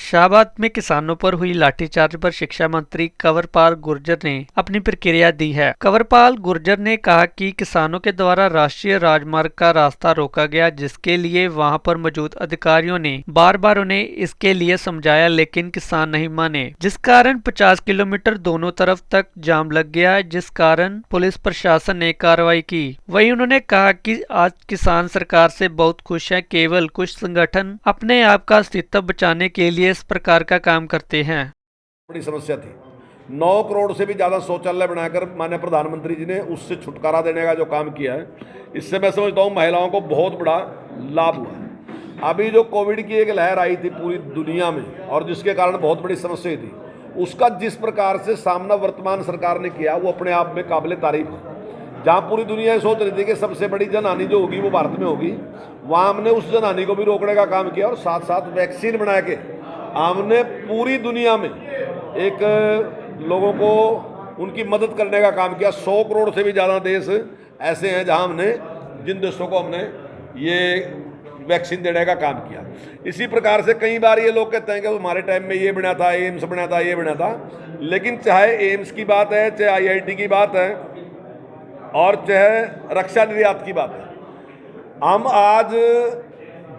शाहबाद में किसानों पर हुई लाठीचार्ज पर शिक्षा मंत्री कंवरपाल गुर्जर ने अपनी प्रतिक्रिया दी है। कंवरपाल गुर्जर ने कहा कि किसानों के द्वारा राष्ट्रीय राजमार्ग का रास्ता रोका गया, जिसके लिए वहां पर मौजूद अधिकारियों ने बार बार उन्हें इसके लिए समझाया, लेकिन किसान नहीं माने, जिस कारण 50 किलोमीटर दोनों तरफ तक जाम लग गया, जिस कारण पुलिस प्रशासन ने कार्रवाई की। वहीं उन्होंने कहा कि आज किसान सरकार से बहुत खुश है, केवल कुछ संगठन अपने आप का अस्तित्व बचाने के लिए इस प्रकार का काम करते हैं। बड़ी समस्या थी। 9 करोड़ से भी ज़्यादा शौचालय बनाकर माननीय प्रधानमंत्री जी ने उससे छुटकारा देने का जो काम किया है, इससे मैं समझता हूँ महिलाओं को बहुत बड़ा लाभ हुआ है। अभी जो कोविड की एक लहर आई थी पूरी दुनिया में और जिसके कारण बहुत बड़ी समस्या थी, उसका जिस प्रकार से सामना वर्तमान सरकार ने किया वो अपने आप में काबिल तारीफ है। जहाँ पूरी दुनिया ये सोच रही थी कि सबसे बड़ी जनहानि जो होगी वो भारत में होगी, वहाँ हमने उस जनहानि को भी रोकने का काम किया और साथ साथ वैक्सीन बना के हमने पूरी दुनिया में एक लोगों को उनकी मदद करने का काम किया। 100 करोड़ से भी ज़्यादा देश ऐसे हैं जहाँ हमने जिन देशों को हमने ये वैक्सीन देने का काम किया। इसी प्रकार से कई बार ये लोग कहते हैं कि हमारे टाइम में ये बना था, एम्स बना था, ये बना था, लेकिन चाहे एम्स की बात है, चाहे IIT की बात है और चाहे रक्षा निर्यात की बात है, हम आज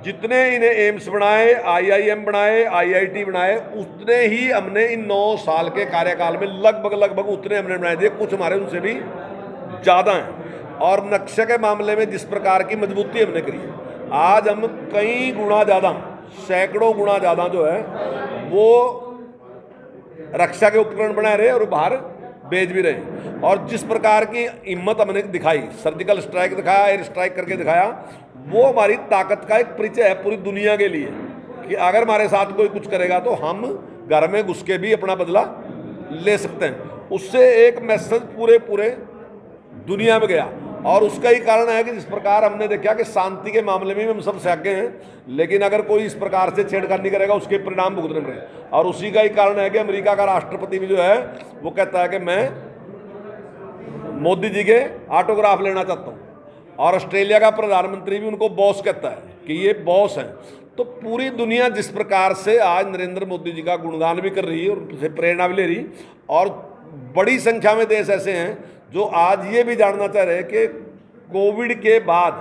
जितने इन्हें एम्स बनाए, IIM बनाए, IIT बनाए, उतने ही हमने इन 9 साल के कार्यकाल में लगभग उतने हमने बनाए थे। कुछ हमारे उनसे भी ज़्यादा हैं। और नक्शे के मामले में जिस प्रकार की मजबूती हमने करी है, आज हम कई गुना ज़्यादा, सैकड़ों गुना ज़्यादा जो है वो रक्षा के उपकरण बना रहे और बाहर बेच भी रहे। और जिस प्रकार की हिम्मत हमने दिखाई, सर्जिकल स्ट्राइक दिखाया, एयर स्ट्राइक करके दिखाया, वो हमारी ताकत का एक परिचय है पूरी दुनिया के लिए कि अगर हमारे साथ कोई कुछ करेगा तो हम घर में घुस के भी अपना बदला ले सकते हैं। उससे एक मैसेज पूरे दुनिया में गया और उसका ही कारण है कि जिस प्रकार हमने देखा कि शांति के मामले में हम सब से आगे हैं, लेकिन अगर कोई इस प्रकार से छेड़खानी करेगा उसके परिणाम भुगतने पड़े। और उसी का ही कारण है कि अमेरिका का राष्ट्रपति भी जो है वो कहता है कि मैं मोदी जी के ऑटोग्राफ लेना चाहता हूँ, और ऑस्ट्रेलिया का प्रधानमंत्री भी उनको बॉस कहता है कि ये बॉस हैं। तो पूरी दुनिया जिस प्रकार से आज नरेंद्र मोदी जी का गुणगान भी कर रही है और उनसे प्रेरणा भी ले रही, और बड़ी संख्या में देश ऐसे हैं जो आज ये भी जानना चाह रहे हैं कि कोविड के बाद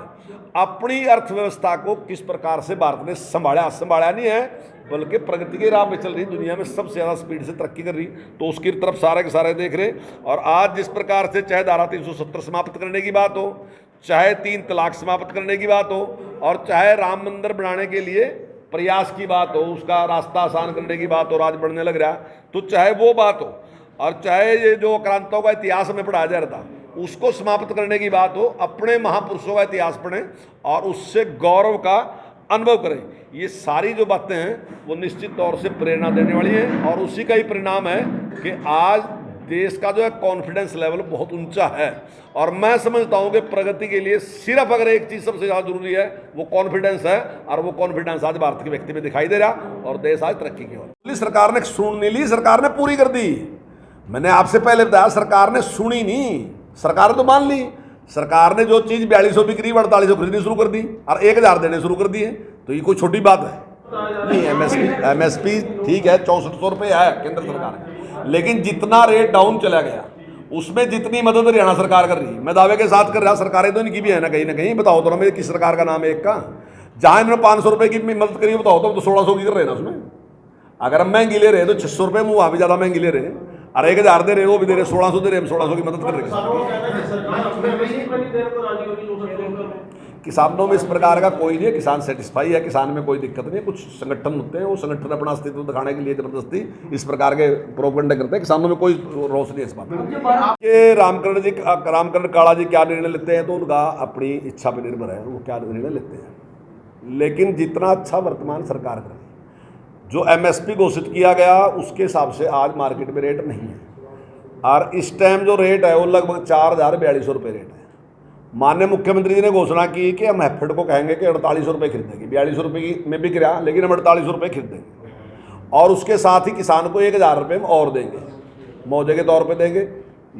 अपनी अर्थव्यवस्था को किस प्रकार से भारत ने संभाला नहीं है, बल्कि प्रगति के राह पे चल रही, दुनिया में सबसे ज़्यादा स्पीड से तरक्की कर रही, तो उसकी तरफ सारे के सारे देख रहे। और आज जिस प्रकार से चाहे धारा 370 समाप्त करने की बात हो, चाहे 3 तलाक समाप्त करने की बात हो, और चाहे राम मंदिर बनाने के लिए प्रयास की बात हो, उसका रास्ता आसान करने की बात हो, राज बढ़ने लग रहा, तो चाहे वो बात हो, और चाहे ये जो आक्रांताओं का इतिहास हमें पढ़ाया जा रहा था उसको समाप्त करने की बात हो, अपने महापुरुषों का इतिहास पढ़ें और उससे गौरव का अनुभव करें। ये सारी जो बातें हैं वो निश्चित तौर से प्रेरणा देने वाली हैं, और उसी का ही परिणाम है कि आज देश का जो है कॉन्फिडेंस लेवल बहुत ऊंचा है। और मैं समझता हूं कि प्रगति के लिए सिर्फ अगर एक चीज़ सबसे ज़्यादा जरूरी है वो कॉन्फिडेंस है, और वो कॉन्फिडेंस आज भारत के व्यक्ति में दिखाई दे रहा और देश आज तरक्की की ओर। सरकार ने सुन नहीं ली, सरकार ने पूरी कर दी। मैंने आपसे पहले बताया सरकार ने सुनी नहीं, सरकार तो मान ली। सरकार ने जो चीज़ 4200 बिक्री 4800 खरीदनी शुरू कर दी और 1000 देने शुरू कर दिए, तो ये कोई छोटी बात है नहीं। MSP ठीक है, 6400 रुपये है केंद्र सरकार, लेकिन जितना रेट डाउन चला गया उसमें जितनी मदद हरियाणा सरकार कर रही है, मैं दावे के साथ कर रहा, सरकारें तो इनकी भी है ना कहीं। बताओ तो ना मेरी किस सरकार का नाम है एक का, जहाँ इन्होंने 500 रुपये की मदद करी, बताओ तो 1600 की कर रहे हैं ना उसमें। अगर हम महंगी ले रहे तो 600 रुपये में वहाँ भी ज़्यादा महंगी ले रहे, और 1000 दे रहे, वो भी दे रहे, 1600 दे रहे, हम 1600 की मदद कर रहे हैं। किसानों में इस प्रकार का कोई नहीं है, किसान सेटिस्फाई है, किसान में कोई दिक्कत नहीं है। कुछ संगठन होते हैं, वो संगठन अपना अस्तित्व दिखाने के लिए जबरदस्ती इस प्रकार के प्रोपेगेंडा करते हैं। किसानों में कोई रोष नहीं है इस बात में। कि रामकरण काला जी क्या निर्णय लेते हैं तो उनका अपनी इच्छा पर निर्भर है, वो क्या निर्णय लेते हैं। लेकिन जितना अच्छा वर्तमान सरकार कर रही है, जो MSP घोषित किया गया उसके हिसाब से आज मार्केट में रेट नहीं है, और इस टाइम जो रेट है वो लगभग 4200 रुपये रेट है। माननीय मुख्यमंत्री जी ने घोषणा की कि हम हैफेड को कहेंगे कि 4800 रुपये खरीदेंगे, 4200 रुपये की में बिक रहा, लेकिन हम 4800 रुपये खरीदेंगे, और उसके साथ ही किसान को 1000 रुपये हम और देंगे, मौजे के तौर पर देंगे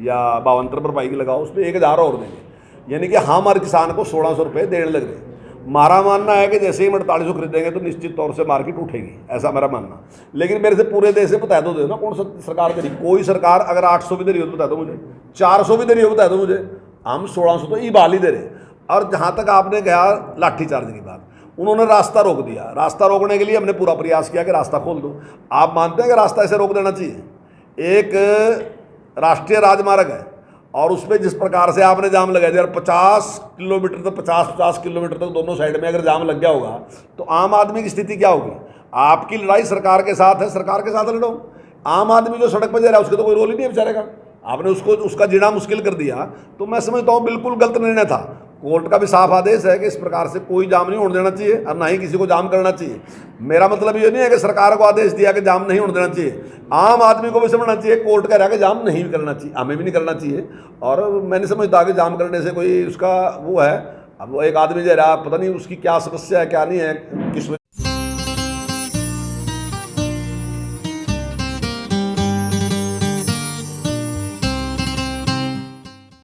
या 52 भरपाई की लगाओ, उसमें 1000 और देंगे, यानी कि हम हर किसान को 1600 रुपये देने लग रहे हैं। हमारा मानना है कि जैसे ही हम 4800 खरीदेंगे तो निश्चित तौर से मार्केट उठेगी, ऐसा मेरा मानना। लेकिन मेरे से पूरे देश से बता दो ना कौन सा सरकार दे रही। कोई सरकार अगर 800 भी दे रही हो तो बता दो मुझे, 400 भी दे रही हो बता दो मुझे। हम 1600 तो ई बहाल ही दे रहे। और जहाँ तक आपने कहा लाठीचार्ज की बात, उन्होंने रास्ता रोक दिया। रास्ता रोकने के लिए हमने पूरा प्रयास किया कि रास्ता खोल दो। आप मानते हैं कि रास्ता ऐसे रोक देना चाहिए? एक राष्ट्रीय राजमार्ग है और उसमें जिस प्रकार से आपने जाम लगा दिया, 50 किलोमीटर तक 50 किलोमीटर तक दोनों साइड में अगर जाम लग गया होगा तो आम आदमी की स्थिति क्या होगी? आपकी लड़ाई सरकार के साथ है, सरकार के साथ लड़ो। आम आदमी जो सड़क पर जा रहा है उसके तो कोई रोल ही नहीं है बेचारे का। आपने उसको उसका जीना मुश्किल कर दिया, तो मैं समझता हूँ बिल्कुल गलत निर्णय था। कोर्ट का भी साफ आदेश है कि इस प्रकार से कोई जाम नहीं होने देना चाहिए और ना ही किसी को जाम करना चाहिए। मेरा मतलब ये नहीं है कि सरकार को आदेश दिया कि जाम नहीं होने देना चाहिए, आम आदमी को भी समझना चाहिए कोर्ट कह रहा है कि जाम नहीं करना चाहिए, हमें भी नहीं करना चाहिए। और मैं नहीं समझता कि जाम करने से कोई उसका वो है। अब वो एक आदमी जा रहा, पता नहीं उसकी क्या समस्या है क्या नहीं है, किस वजह